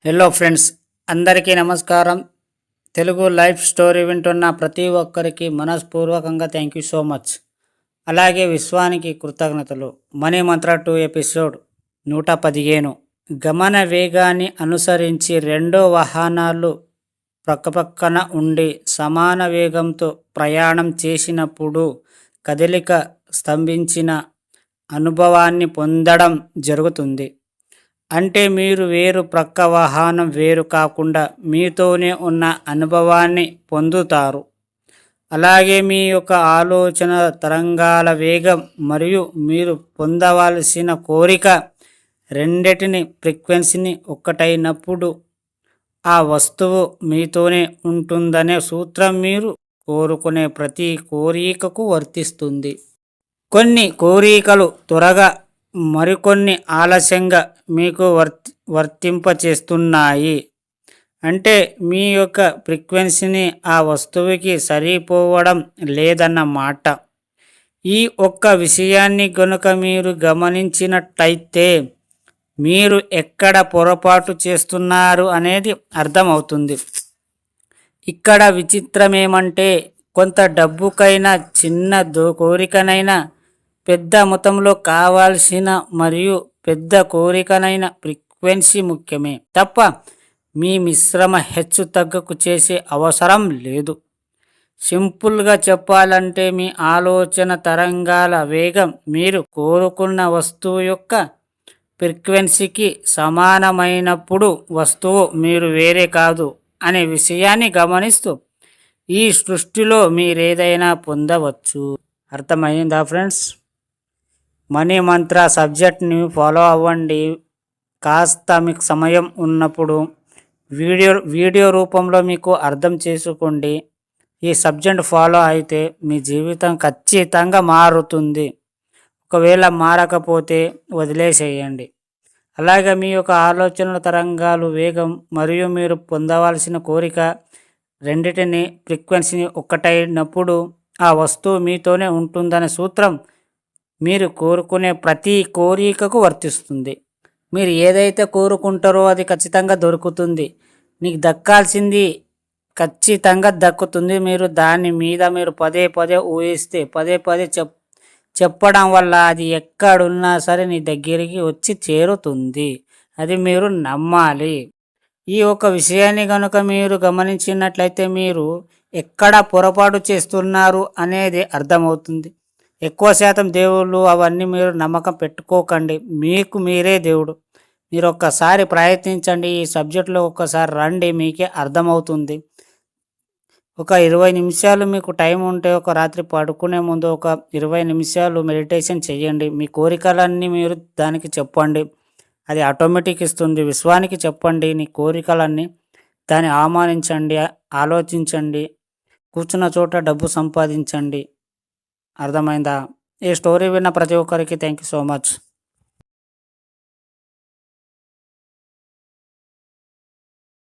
Hello friends, అందరికీ నమస్కారం. Telugu life story వింటున్న ప్రతి ఒక్కరికి మనస్పూర్వకంగా థ్యాంక్ యూ సో మచ్. అలాగే విశ్వానికి కృతజ్ఞతలు. మనీ మంత్ర 2 ఎపిసోడ్ 115. గమన వేగాన్ని అనుసరించి రెండో వాహనాలు పక్కపక్కన ఉండి సమాన వేగంతో ప్రయాణం చేసినప్పుడు కదలిక స్తంభించిన అనుభవాన్ని పొందడం జరుగుతుంది. అంటే మీరు వేరు ప్రక్క వాహనం వేరు కాకుండా మీతోనే ఉన్న అనుభవాన్ని పొందుతారు. అలాగే మీ యొక్క ఆలోచన తరంగాల వేగం మరియు మీరు పొందవలసిన కోరిక రెండిటిని ఫ్రీక్వెన్సీని ఒక్కటైనప్పుడు ఆ వస్తువు మీతోనే ఉంటుందనే సూత్రం మీరు కోరుకునే ప్రతి కోరికకు వర్తిస్తుంది. కొన్ని కోరికలు త్వరగా మరికొన్ని ఆలస్యంగా మీకు వర్తింపచేస్తున్నాయి. అంటే మీ యొక్క ఫ్రీక్వెన్సీని ఆ వస్తువుకి సరిపోవడం లేదన్నమాట. ఈ ఒక్క విషయాన్ని కనుక మీరు గమనించినట్లయితే మీరు ఎక్కడ పొరపాటు చేస్తున్నారు అనేది అర్థమవుతుంది. ఇక్కడ విచిత్రమేమంటే కొంత డబ్బుకైనా చిన్న కోరికనైనా పెద్ద మొత్తంలో కావాల్సిన మరియు పెద్ద కోరికనైన ఫ్రీక్వెన్సీ ముఖ్యమే తప్ప మీ మిశ్రమ హెచ్చు తగ్గకు చేసే అవసరం లేదు. సింపుల్గా చెప్పాలంటే మీ ఆలోచన తరంగాల వేగం మీరు కోరుకున్న వస్తువు యొక్క ఫ్రీక్వెన్సీకి సమానమైనప్పుడు వస్తువు మీరు వేరే కాదు అనే విషయాన్ని గమనిస్తూ ఈ సృష్టిలో మీరేదైనా పొందవచ్చు. అర్థమైందా ఫ్రెండ్స్? మనీ మంత్ర సబ్జెక్ట్ని ఫాలో అవ్వండి. కాస్త మీకు సమయం ఉన్నప్పుడు వీడియో రూపంలో మీకు అర్థం చేసుకోండి. ఈ సబ్జెక్ట్ ఫాలో అయితే మీ జీవితం ఖచ్చితంగా మారుతుంది. ఒకవేళ మారకపోతే వదిలేసేయండి. అలాగే మీ యొక్క ఆలోచనల తరంగాలు వేగం మరియు మీరు పొందవలసిన కోరిక రెండిటిని ఫ్రీక్వెన్సీని ఒక్కటైనప్పుడు ఆ వస్తువు మీతోనే ఉంటుందనే సూత్రం మీరు కోరుకునే ప్రతి కోరికకు వర్తిస్తుంది. మీరు ఏదైతే కోరుకుంటారో అది ఖచ్చితంగా దొరుకుతుంది. నీకు దక్కాల్సింది ఖచ్చితంగా దక్కుతుంది. మీరు దాని మీద మీరు పదే పదే ఊహిస్తే పదే పదే చెప్పడం వల్ల అది ఎక్కడున్నా సరే నీ దగ్గరికి వచ్చి చేరుతుంది. అది మీరు నమ్మాలి. ఈ ఒక విషయాన్ని కనుక మీరు గమనించినట్లయితే మీరు ఎక్కడ పొరపాటు చేస్తున్నారు అనేది అర్థమవుతుంది. ఎక్కువ శాతం దేవుళ్ళు అవన్నీ మీరు నమ్మకం పెట్టుకోకండి. మీకు మీరే దేవుడు. మీరు ఒక్కసారి ప్రయత్నించండి. ఈ సబ్జెక్టులో ఒక్కసారి రండి, మీకే అర్థమవుతుంది. ఒక 20 నిమిషాలు మీకు టైం ఉంటే ఒక రాత్రి పడుకునే ముందు ఒక 20 నిమిషాలు మెడిటేషన్ చేయండి. మీ కోరికలన్నీ మీరు దానికి చెప్పండి. అది ఆటోమేటిక్ ఇస్తుంది. విశ్వానికి చెప్పండి నీ కోరికలన్నీ. దాన్ని ఆహ్వానించండి, ఆలోచించండి. కూర్చున్న చోట డబ్బు సంపాదించండి. అర్థమైందా? ఈ స్టోరీ విన్న ప్రతి ఒక్కరికి థ్యాంక్ యూ సో మచ్.